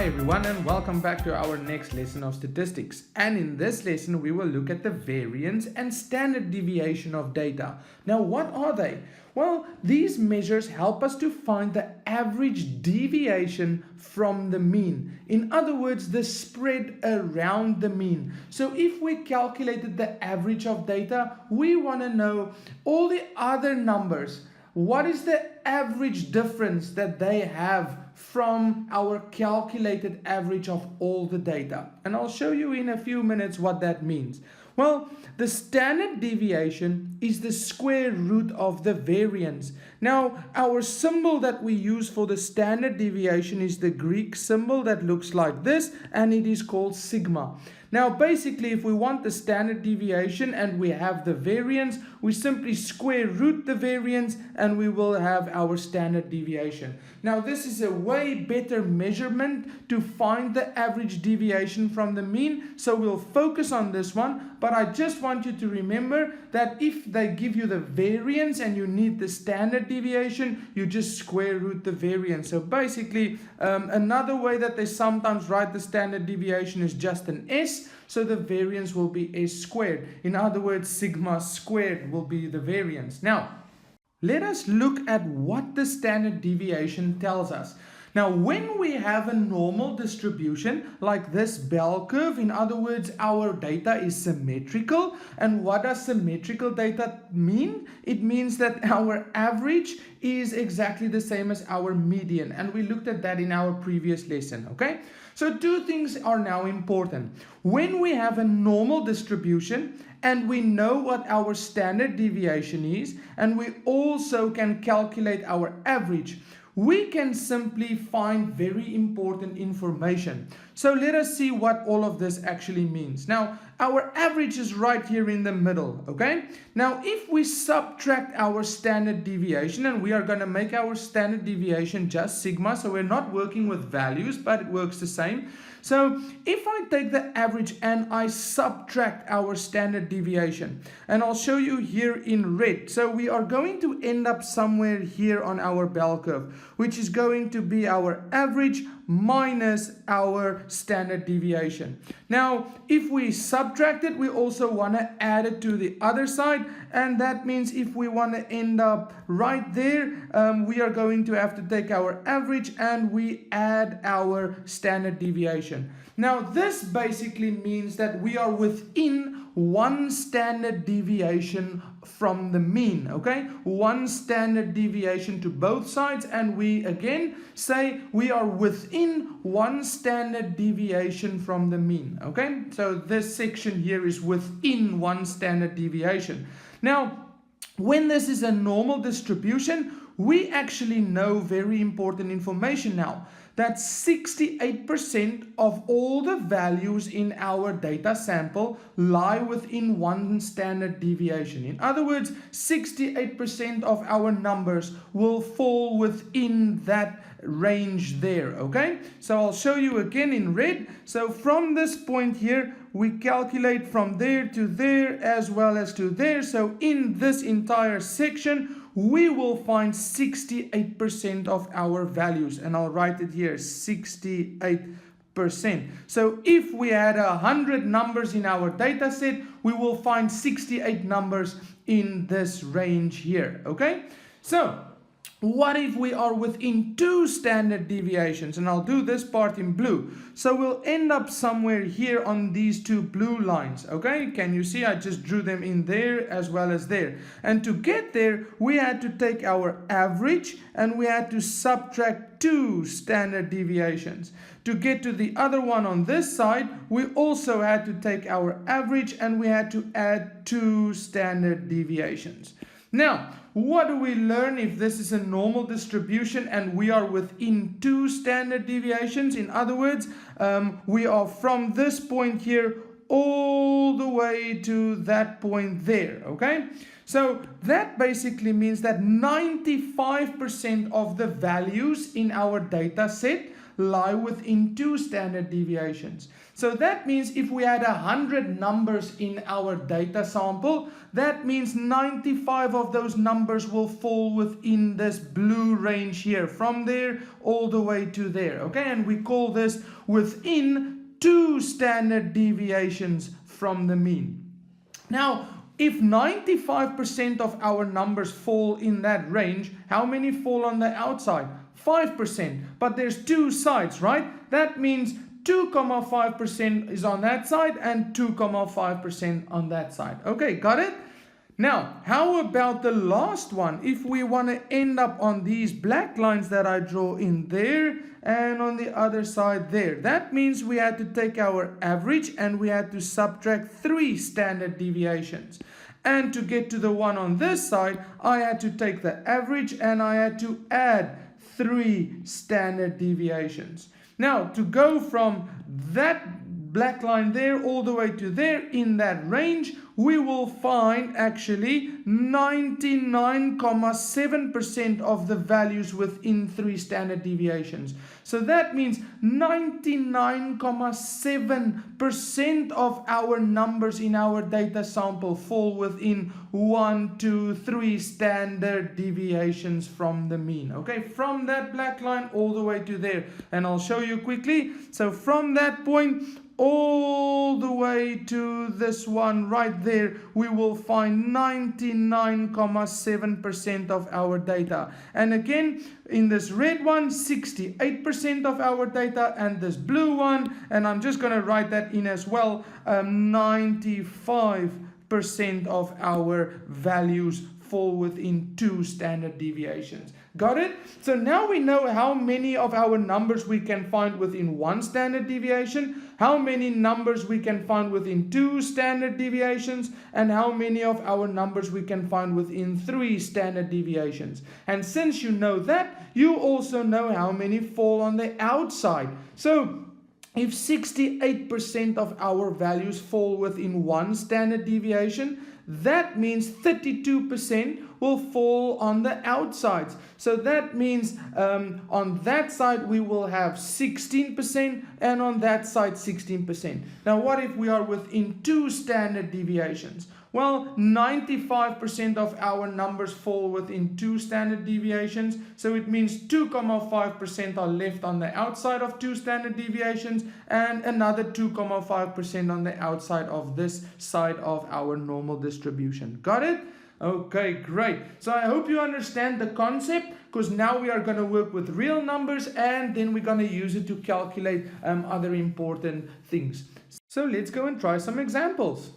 Hi everyone, and welcome back to our next lesson of statistics. And in this lesson we will look at the variance and standard deviation of data. Now what are they? Well, these measures help us to find the average deviation from the mean. In other words, the spread around the mean. So if we calculated the average of data, we want to know all the other numbers. What is the average difference that they have from our calculated average of all the data? And I'll show you in a few minutes what that means. Well, the standard deviation is the square root of the variance. Now, our symbol that we use for the standard deviation is the Greek symbol that looks like this, and it is called sigma. Now, basically, if we want the standard deviation and we have the variance, we simply square root the variance and we will have our standard deviation. Now, this is a way better measurement to find the average deviation from the mean, so we'll focus on this one. But I just want you to remember that if they give you the variance and you need the standard deviation, you just square root the variance. So basically, another way that they sometimes write the standard deviation is just an S. So the variance will be S squared. In other words, sigma squared will be the variance. Now, let us look at what the standard deviation tells us. Now, when we have a normal distribution like this bell curve, in other words, our data is symmetrical. And what does symmetrical data mean? It means that our average is exactly the same as our median. And we looked at that in our previous lesson, okay? So two things are now important. When we have a normal distribution and we know what our standard deviation is, and we also can calculate our average, we can simply find very important information. So let us see what all of this actually means. Now, our average is right here in the middle, okay? Now, if we subtract our standard deviation, and we are going to make our standard deviation just sigma, so we're not working with values, but it works the same. So if I take the average and I subtract our standard deviation, and I'll show you here in red. So we are going to end up somewhere here on our bell curve, which is going to be our average minus our standard deviation. Now, if we subtract it, we also want to add it to the other side. And that means if we want to end up right there, we are going to have to take our average and we add our standard deviation. Now, this basically means that we are within one standard deviation from the mean, okay? One standard deviation to both sides, and we again say we are within one standard deviation from the mean, okay? So this section here is within one standard deviation. Now, when this is a normal distribution, we actually know very important information now, that 68% of all the values in our data sample lie within one standard deviation. In other words, 68% of our numbers will fall within that range there, okay? So I'll show you again in red. So from this point here, we calculate from there to there as well as to there. So in this entire section, we will find 68% of our values, and I'll write it here, 68%. So if we had 100 numbers in our data set, we will find 68 numbers in this range here, okay? So what if we are within two standard deviations? And I'll do this part in blue. So we'll end up somewhere here on these two blue lines, okay? Can you see I just drew them in there as well as there? And to get there, we had to take our average and we had to subtract two standard deviations. To get to the other one on this side, we also had to take our average and we had to add two standard deviations. Now, what do we learn if this is a normal distribution and we are within two standard deviations? In other words, we are from this point here all the way to that point there, okay? So that basically means that 95% of the values in our data set lie within 2 standard deviations. So that means if we had 100 numbers in our data sample, that means 95 of those numbers will fall within this blue range here, from there all the way to there. Okay, and we call this within 2 standard deviations from the mean. Now, if 95% of our numbers fall in that range, how many fall on the outside? 5%. But there's two sides, right? That means 2,5% is on that side and 2,5% on that side. Okay, got it? Now, how about the last one? If we want to end up on these black lines that I draw in there and on the other side there, that means we had to take our average and we had to subtract 3 standard deviations. And to get to the one on this side, I had to take the average and I had to add 3 standard deviations. Now, to go from that black line there all the way to there in that range, we will find actually 99.7% of the values within 3 standard deviations. So that means 99.7% of our numbers in our data sample fall within 1, 2, 3 standard deviations from the mean. Okay, from that black line all the way to there. And I'll show you quickly. So from that point all the way to this one right there, we will find 99.7% of our data. And again, in this red one, 68% of our data, and this blue one, and I'm just going to write that in as well, 95% of our values fall within 2 standard deviations. Got it? So now we know how many of our numbers we can find within 1 standard deviation, how many numbers we can find within 2 standard deviations, and how many of our numbers we can find within 3 standard deviations. And since you know that, you also know how many fall on the outside. So if 68% of our values fall within 1 standard deviation, that means 32% will fall on the outsides. So that means on that side we will have 16% and on that side 16%. Now what if we are within 2 standard deviations? Well, 95% of our numbers fall within 2 standard deviations. So it means 2.5% are left on the outside of 2 standard deviations and another 2.5% on the outside of this side of our normal distribution. Got it? Okay, great. So I hope you understand the concept, because now we are going to work with real numbers and then we're going to use it to calculate other important things. So let's go and try some examples.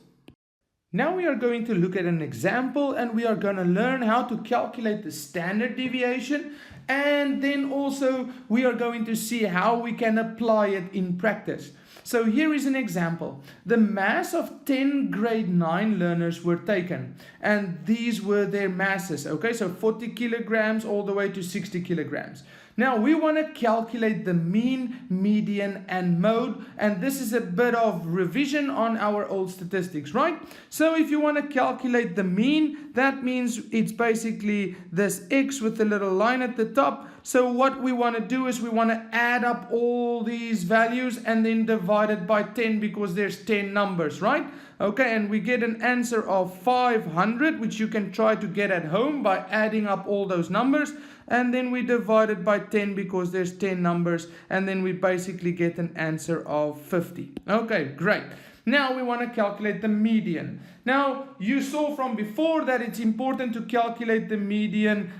Now we are going to look at an example and we are going to learn how to calculate the standard deviation, and then also we are going to see how we can apply it in practice. So here is an example. The mass of 10 grade 9 learners were taken and these were their masses. Okay, so 40 kilograms all the way to 60 kilograms. Now we want to calculate the mean, median and mode, and this is a bit of revision on our old statistics, right? So if you want to calculate the mean, that means it's basically this x with the little line at the top. So what we want to do is we want to add up all these values and then divide it by 10 because there's 10 numbers, right? Okay, and we get an answer of 500, which you can try to get at home by adding up all those numbers. And then we divide it by 10 because there's 10 numbers, and then we basically get an answer of 50. Okay, great. Now we want to calculate the median. Now you saw from before that it's important to calculate the median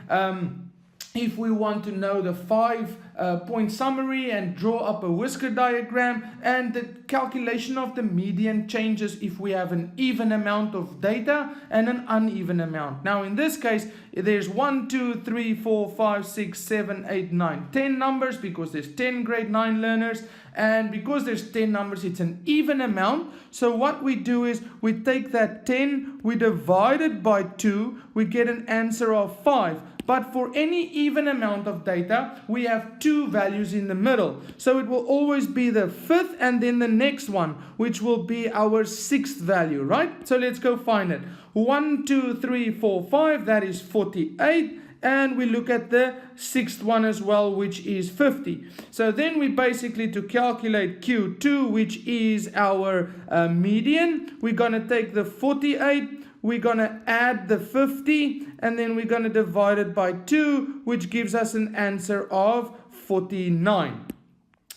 if we want to know the 5-point summary and draw up a whisker diagram, and the calculation of the median changes if we have an even amount of data and an uneven amount. Now in this case there's 1, 2, 3, 4, 5, 6, 7, 8, 9, 10 numbers because there's 10 grade 9 learners, and because there's 10 numbers it's an even amount. So what we do is we take that 10, we divide it by 2, we get an answer of 5. But for any even amount of data, we have 2 values in the middle. So it will always be the 5th and then the next one, which will be our 6th value, right? So let's go find it. 1, 2, 3, 4, 5, that is 48. and we look at the sixth one as well, which is 50. So then we basically, to calculate Q2, which is our median, we're going to take the 48, we're going to add the 50, and then we're going to divide it by 2, which gives us an answer of 49.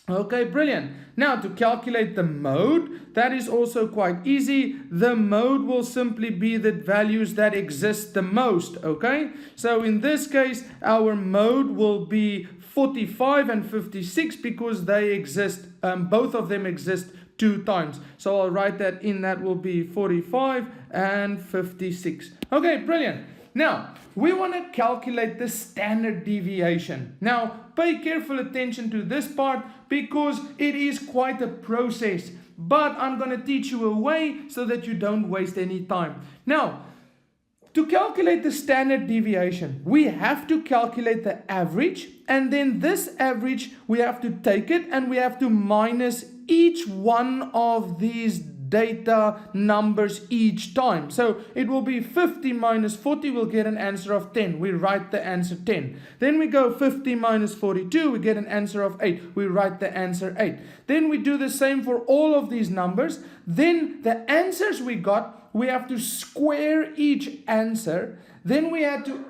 Okay, brilliant. Now to calculate the mode, that is also quite easy. The mode will simply be the values that exist the most, okay? So in this case, our mode will be 45 and 56 because they exist, both of them exist 2 times. So I'll write that in, that will be 45 and 56. Okay, brilliant. Now, we want to calculate the standard deviation. Now, pay careful attention to this part because it is quite a process. But I'm going to teach you a way so that you don't waste any time. Now, to calculate the standard deviation, we have to calculate the average. And then this average, we have to take it and we have to minus each one of these data numbers each time. So it will be 50 minus 40, we'll get an answer of 10. We write the answer 10. Then we go 50 minus 42, we get an answer of 8. We write the answer 8. Then we do the same for all of these numbers. Then the answers we got, we have to square each answer. Then we have to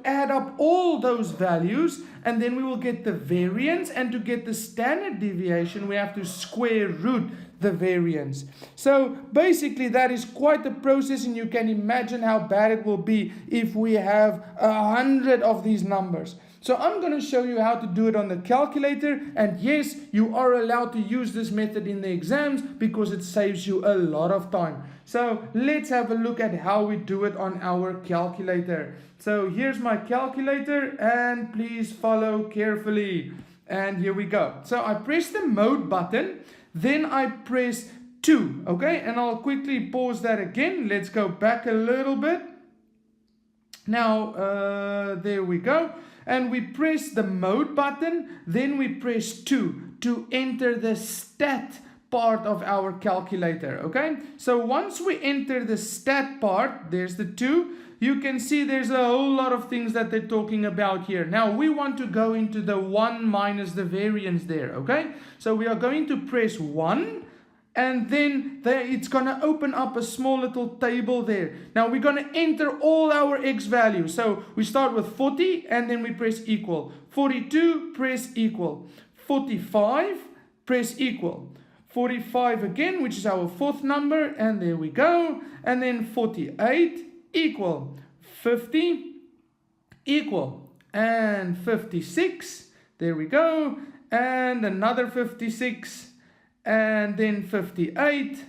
add up all those values, and then we will get the variance. And to get the standard deviation, we have to square root the variance. So basically that is quite a process, and you can imagine how bad it will be if we have 100 of these numbers. So I'm going to show you how to do it on the calculator, and yes, you are allowed to use this method in the exams because it saves you a lot of time. So let's have a look at how we do it on our calculator. So here's my calculator, and please follow carefully. And here we go. So I press the mode button, then I press 2, okay? And I'll quickly pause that again. Let's go back a little bit. Now, there we go. And we press the mode button, then we press 2 to enter the stat part of our calculator, okay? So once we enter the stat part, there's the 2, you can see there's a whole lot of things that they're talking about here. Now we want to go into the 1 minus the variance there, okay? So we are going to press 1, and then it's going to open up a small little table there. Now we're going to enter all our x values. So we start with 40 and then we press equal. 42, press equal. 45, press equal. 45 again, which is our 4th number, and there we go. And then 48 equal. 50 equal. And 56, there we go. And another 56. And then 58,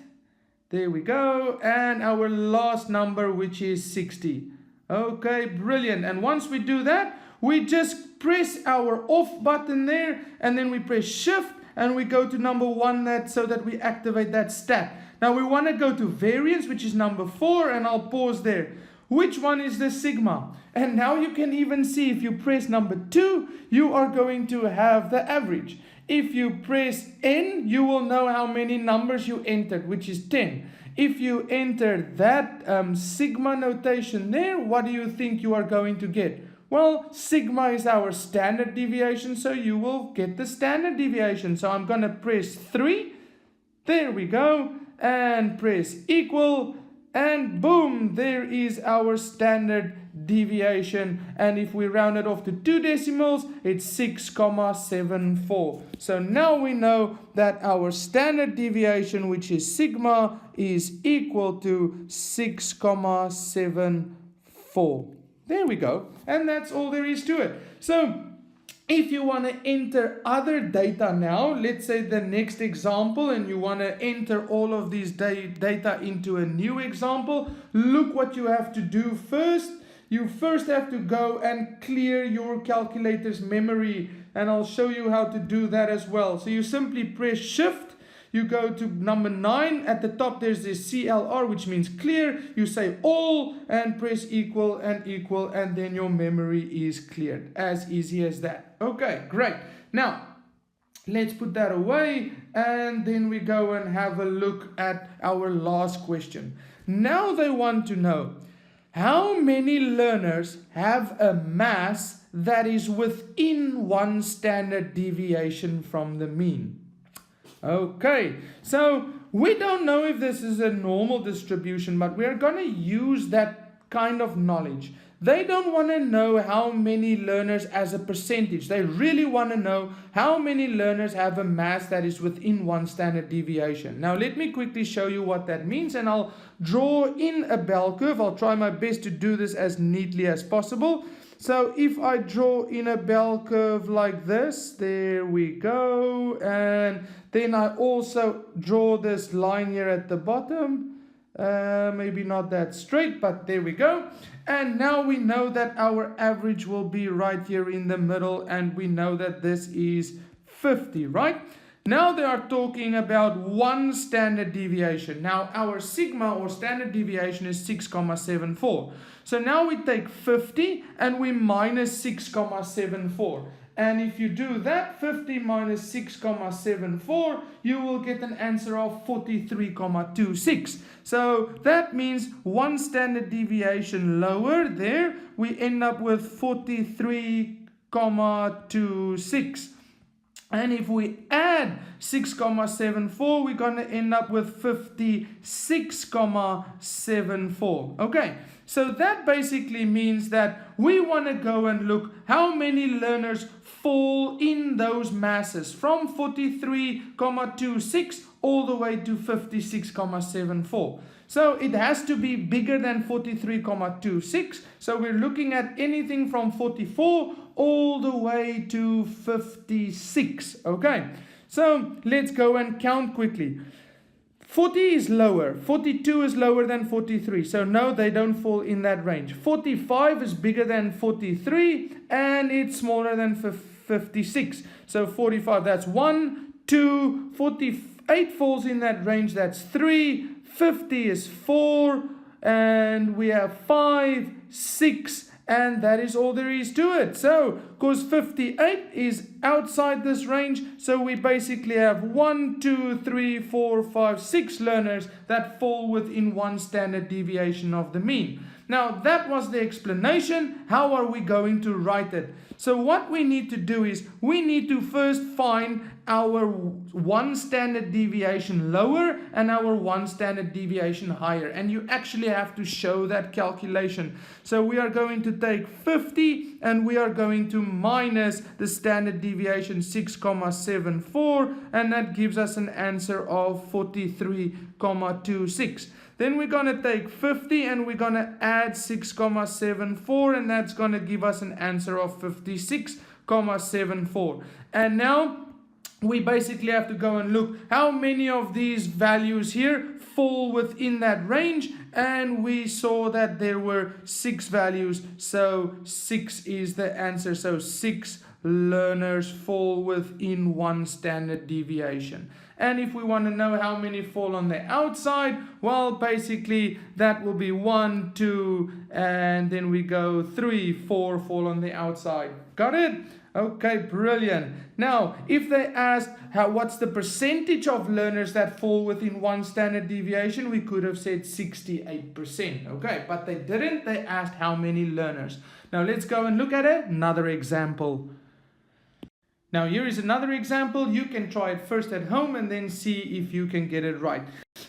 there we go, and our last number, which is 60. Okay, brilliant. And once we do that, we just press our off button there, and then we press shift, and we go to number 1 so that we activate that stat. Now we want to go to variance, which is number 4, and I'll pause there. Which one is the sigma? And now you can even see if you press number 2, you are going to have the average. If you press N, you will know how many numbers you entered, which is 10. If you enter that sigma notation there, what do you think you are going to get? Well, sigma is our standard deviation, so you will get the standard deviation. So I'm going to press 3. There we go. And press equal. And boom, there is our standard deviation. And if we round it off to 2 decimals, it's 6,74. So now we know that our standard deviation, which is sigma, is equal to 6,74. There we go. And that's all there is to it. So if you want to enter other data now, let's say the next example, and you want to enter all of these data into a new example, look what you have to do first. You first have to go and clear your calculator's memory, and I'll show you how to do that as well. So you simply press shift, you go to number 9, at the top there's this CLR, which means clear. You say all and press equal, and then your memory is cleared. As easy as that. Okay, great. Now let's put that away, and then we go and have a look at our last question. Now they want to know How many learners have a mass that is within 1 standard deviation from the mean? Okay, so we don't know if this is a normal distribution, but we're going to use that kind of knowledge. They don't want to know how many learners as a percentage. They really want to know how many learners have a mass that is within 1 standard deviation. Now let me quickly show you what that means, and I'll draw in a bell curve. I'll try my best to do this as neatly as possible. So if I draw in a bell curve like this, there we go, and then I also draw this line here at the bottom, maybe not that straight, but there we go. And now we know that our average will be right here in the middle, and we know that this is 50, right? Now they are talking about 1 standard deviation. Now our sigma or standard deviation is 6,74. So now we take 50 and we minus 6,74. And if you do that, 50 minus 6,74, you will get an answer of 43,26. So that means 1 standard deviation lower there, we end up with 43,26. And if we add 6,74, we're going to end up with 56,74. Okay, so that basically means that we want to go and look how many learners fall in those masses from 43,26 all the way to 56,74. So it has to be bigger than 43,26. So we're looking at anything from 44 all the way to 56. Okay, so let's go and count quickly. 40 is lower, 42 is lower than 43, so no, they don't fall in that range. 45 is bigger than 43, and it's smaller than 56. So 45, that's 1, 2, 48 falls in that range, that's 3, 50 is 4, and we have 5, 6, and that is all there is to it. So, because 58 is outside this range, so we basically have 1, 2, 3, 4, 5, 6 learners that fall within 1 standard deviation of the mean. Now, that was the explanation. How are we going to write it? So what we need to do is we need to first find our 1 standard deviation lower and our 1 standard deviation higher. And you actually have to show that calculation. So we are going to take 50 and we are going to minus the standard deviation 6,74, and that gives us an answer of 43,26. Then we're going to take 50 and we're going to add 6,74, and that's going to give us an answer of 56,74. And now we basically have to go and look how many of these values here fall within that range, and we saw that there were 6 values, so 6 is the answer. So 6 learners fall within 1 standard deviation. And if we want to know how many fall on the outside, well, basically that will be 1, 2, and then we go 3, 4 fall on the outside. Got it? Okay, brilliant. Now, if they asked what's the percentage of learners that fall within 1 standard deviation, we could have said 68%. Okay, but they didn't. They asked how many learners. Now, let's go and look at another example. Now, here is another example. You can try it first at home and then see if you can get it right.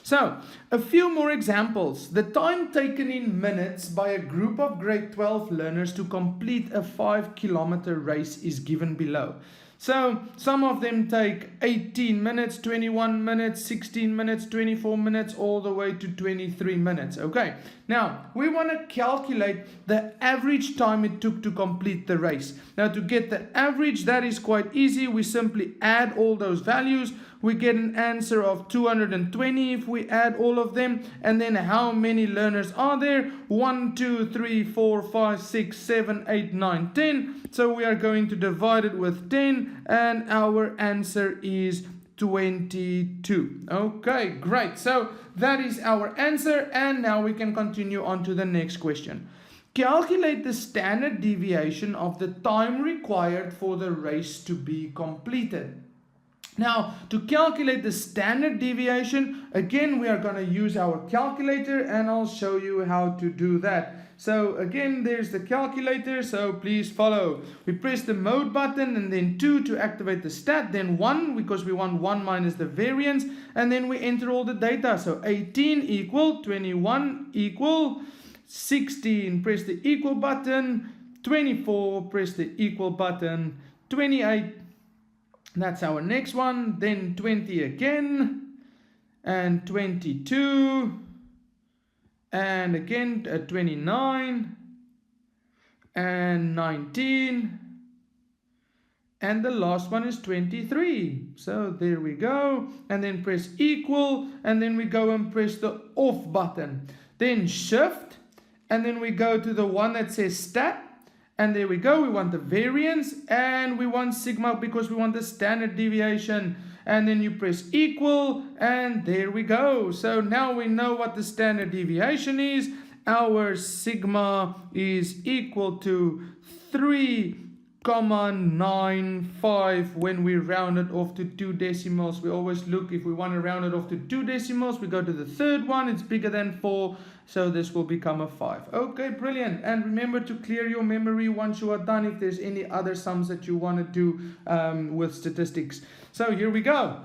So, a few more examples. The time taken in minutes by a group of grade 12 learners to complete a 5-kilometer race is given below. So, some of them take 18 minutes, 21 minutes, 16 minutes, 24 minutes, all the way to 23 minutes. Okay, now we want to calculate the average time it took to complete the race. Now, to get the average, that is quite easy. We simply add all those values. We get an answer of 220 if we add all of them. And then how many learners are there? 1, 2, 3, 4, 5, 6, 7, 8, 9, 10. So we are going to divide it with 10, and our answer is 22. Okay, great. So that is our answer, and now we can continue on to the next question. Calculate the standard deviation of the time required for the race to be completed. Now, to calculate the standard deviation, again, we are going to use our calculator, and I'll show you how to do that. So again, there's the calculator, so please follow. We press the mode button and then 2 to activate the stat, then 1 because we want 1 minus the variance, and then we enter all the data. So 18 equal 21 equal 16, press the equal button, 24, press the equal button, 28. That's our next one. Then 20 again, and 22, and again 29, and 19, and the last one is 23. So there we go, and then press equal, and then we go and press the off button, then shift, and then we go to the one that says stat. And there we go, we want the variance and we want sigma because we want the standard deviation. And then you press equal and there we go. So now we know what the standard deviation is. Our sigma is equal to 3,95 when we round it off to 2 decimals. We always look, if we want to round it off to 2 decimals, we go to the third one, it's bigger than 4. So this will become a 5. Okay, brilliant. And remember to clear your memory once you are done if there's any other sums that you want to do with statistics. So here we go.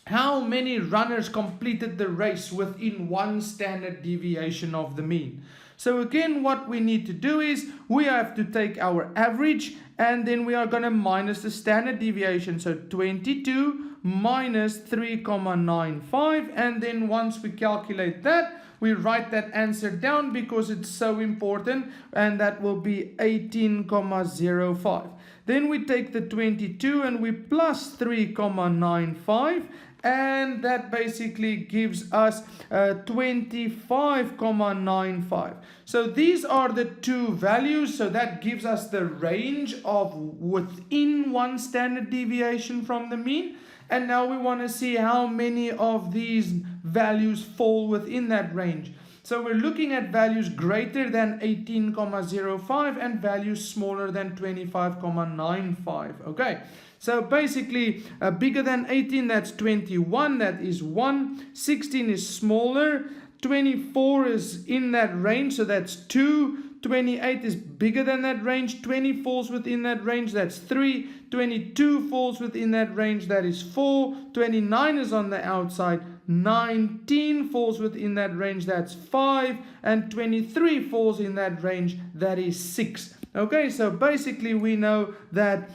How many runners completed the race within 1 standard deviation of the mean? So again, what we need to do is we have to take our average and then we are going to minus the standard deviation. So 22 minus 3,95, and then once we calculate that, we write that answer down because it's so important, and that will be 18,05. Then we take the 22 and we plus 3,95, and that basically gives us 25,95. So these are the two values, so that gives us the range of within 1 standard deviation from the mean. And now we want to see how many of these values fall within that range. So we're looking at values greater than 18,05 and values smaller than 25,95. Okay, so basically bigger than 18, that's 21, that is 1. 16 is smaller. 24 is in that range, so that's 2. 28 is bigger than that range. 20 falls within that range, that's 3. 22 falls within that range, that is 4. 29 is on the outside. 19 falls within that range, that's 5. And 23 falls in that range, that is 6. Okay, so basically we know that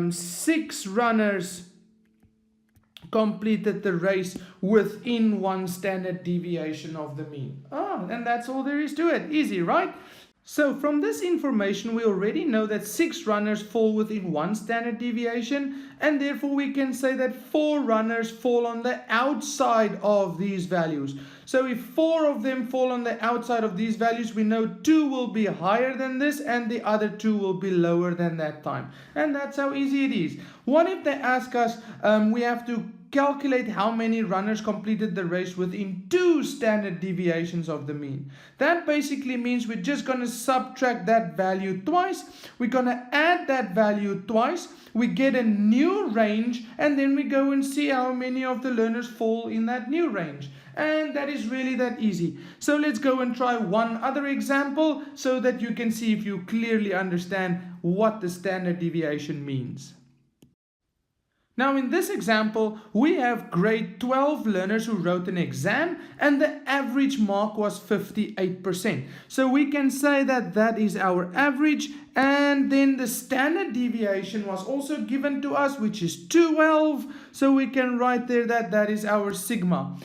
6 runners completed the race within 1 standard deviation of the mean. And that's all there is to it. Easy, right? So from this information, we already know that 6 runners fall within 1 standard deviation, and therefore we can say that 4 runners fall on the outside of these values. So if 4 of them fall on the outside of these values, we know 2 will be higher than this and the other 2 will be lower than that time. And that's how easy it is. What if they ask us, we have to calculate how many runners completed the race within 2 standard deviations of the mean? That basically means we're just going to subtract that value twice. We're going to add that value twice. We get a new range, and then we go and see how many of the learners fall in that new range. And that is really that easy. So let's go and try one other example so that you can see if you clearly understand what the standard deviation means. Now in this example, we have grade 12 learners who wrote an exam and the average mark was 58%. So we can say that that is our average, and then the standard deviation was also given to us, which is 12. So we can write there that that is our sigma.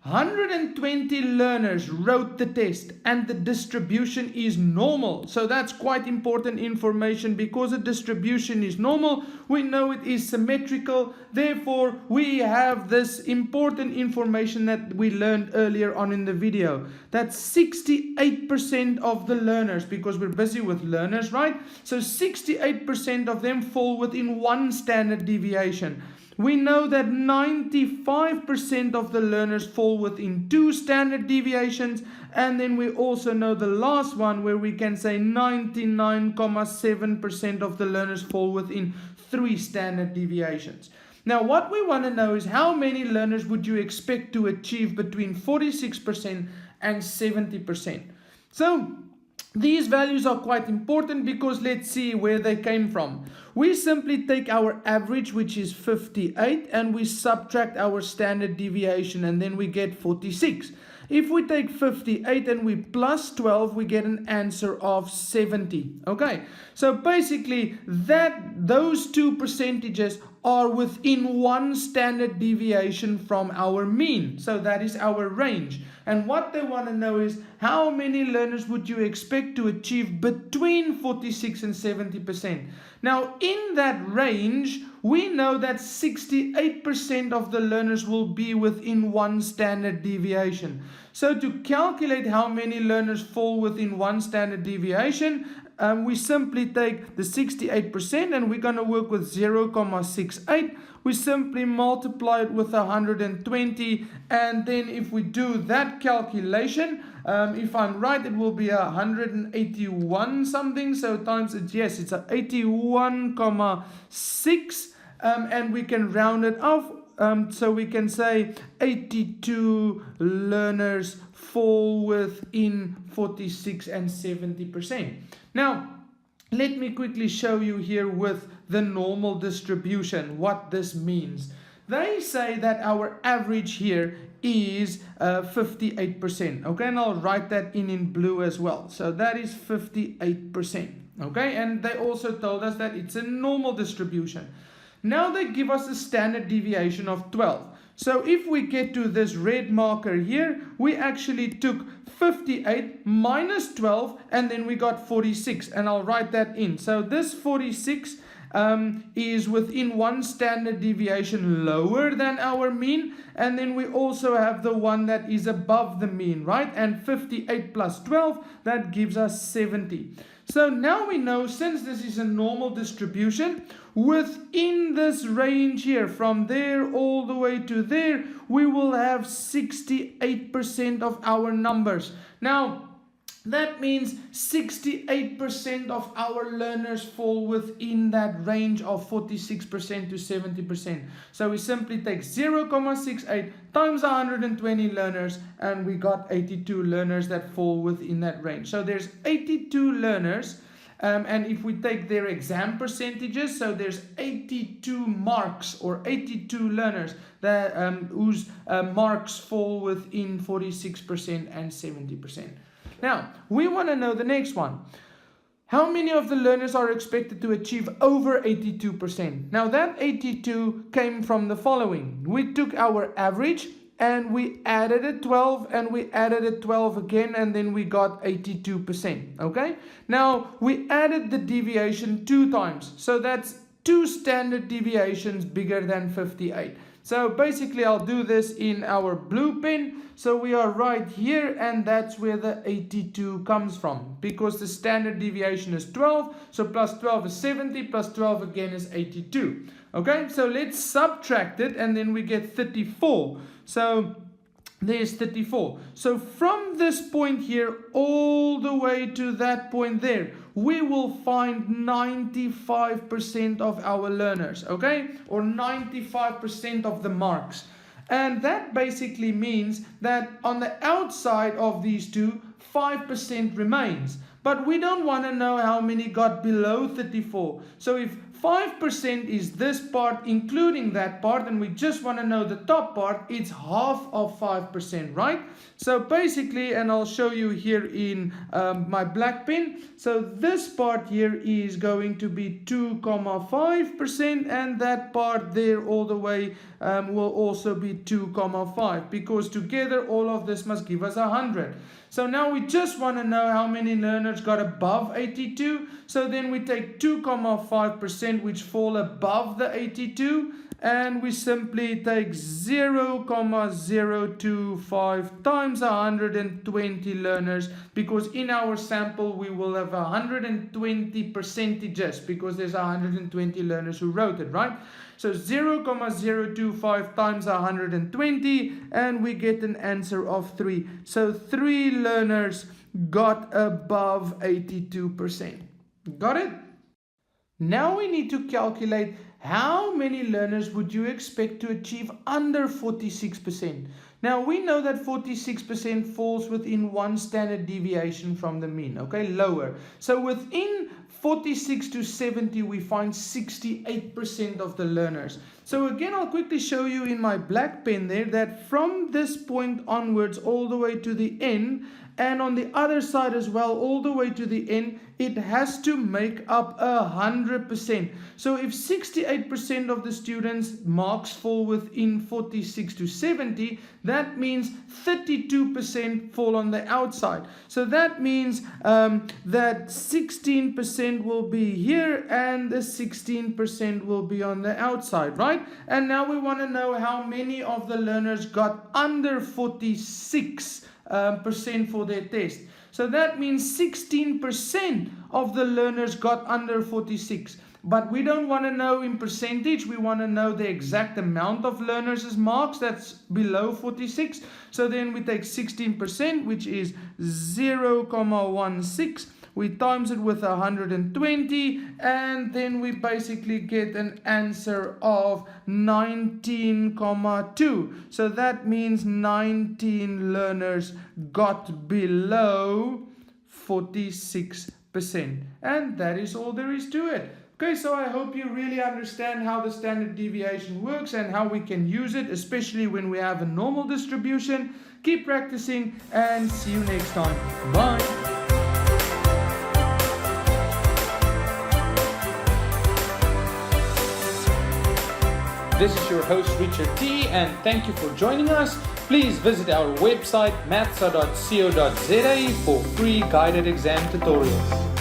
120 learners wrote the test and the distribution is normal. So that's quite important information. Because the distribution is normal, we know it is symmetrical. Therefore, we have this important information that we learned earlier on in the video. That 68% of the learners, because we're busy with learners, right? So 68% of them fall within 1 standard deviation. We know that 95% of the learners fall within 2 standard deviations, and then we also know the last one where we can say 99.7% of the learners fall within 3 standard deviations. Now, what we want to know is how many learners would you expect to achieve between 46% and 70%. So, these values are quite important because let's see where they came from. We simply take our average, which is 58, and we subtract our standard deviation, and then we get 46. If we take 58 and we plus 12, we get an answer of 70. Okay, so basically those two percentages are within one standard deviation from our mean. So that is our range. And what they want to know is how many learners would you expect to achieve between 46 and 70%. Now, in that range, we know that 68% of the learners will be within one standard deviation. So to calculate how many learners fall within one standard deviation, we simply take the 68% and we're going to work with 0.68. We simply multiply it with 120, and then if we do that calculation, if I'm right, it will be 181 something. So times it, yes, it's 81.6, and we can round it off. So we can say 82 learners fall within 46 and 70%. Now, let me quickly show you here with the normal distribution what this means. They say that our average here is 58%. Okay, and I'll write that in blue as well. So that is 58%. Okay, and they also told us that it's a normal distribution. Now they give us a standard deviation of 12. So if we get to this red marker here, we actually took 58 minus 12 and then we got 46, and I'll write that in. So this 46 is within one standard deviation lower than our mean, and then we also have the one that is above the mean, right? And 58 plus 12, that gives us 70. So now we know, since this is a normal distribution, within this range here, from there all the way to there, we will have 68% of our numbers. Now, that means 68% of our learners fall within that range of 46% to 70%. So we simply take 0.68 times 120 learners, and we got 82 learners that fall within that range. So there's 82 learners, and if we take their exam percentages, so there's 82 marks or 82 learners that whose marks fall within 46% and 70%. Now, we want to know the next one. How many of the learners are expected to achieve over 82%? Now, that 82 came from the following. We took our average and we added a 12 and we added a 12 again, and then we got 82%. Okay? Now, we added the deviation 2 times. So that's 2 standard deviations bigger than 58. So basically, I'll do this in our blue pen. So we are right here, and that's where the 82 comes from, because the standard deviation is 12. So plus 12 is 70, plus 12 again is 82. Okay, so let's subtract it, and then we get 34. So there's 34. So from this point here all the way to that point there, we will find 95% of our learners, okay? Or 95% of the marks. And that basically means that on the outside of these two, 5% remains. But we don't want to know how many got below 34. So if 5% is this part, including that part, and we just want to know the top part, it's half of 5%, right? So basically, and I'll show you here in my black pen, so this part here is going to be 2.5%, and that part there all the way will also be 2.5, because together all of this must give us 100. So now we just want to know how many learners got above 82. So then we take 2.5%, which fall above the 82, and we simply take 0.025 times 120 learners, because in our sample we will have 120 percentages, because there's 120 learners who wrote it, right? So 0.025 times 120, and we get an answer of 3. So 3 learners got above 82%. Got it? Now we need to calculate how many learners would you expect to achieve under 46%? Now we know that 46% falls within one standard deviation from the mean, okay, lower. So within 46 to 70 we find 68% of the learners. So again, I'll quickly show you in my black pen there that from this point onwards all the way to the end, and on the other side as well all the way to the end, it has to make up 100%. So if 68% of the students' marks fall within 46 to 70, that means 32% fall on the outside. So that means that 16% will be here and the 16% will be on the outside, right? And now we want to know how many of the learners got under 46% for their test. So that means 16% of the learners got under 46. But we don't want to know in percentage, we want to know the exact amount of learners' marks that's below 46. So then we take 16%, which is 0,16. We times it with 120, and then we basically get an answer of 19,2. So that means 19 learners got below 46%. And that is all there is to it. Okay, so I hope you really understand how the standard deviation works and how we can use it, especially when we have a normal distribution. Keep practicing and see you next time. Bye. This is your host Richard T, and thank you for joining us. Please visit our website mathsa.co.za for free guided exam tutorials.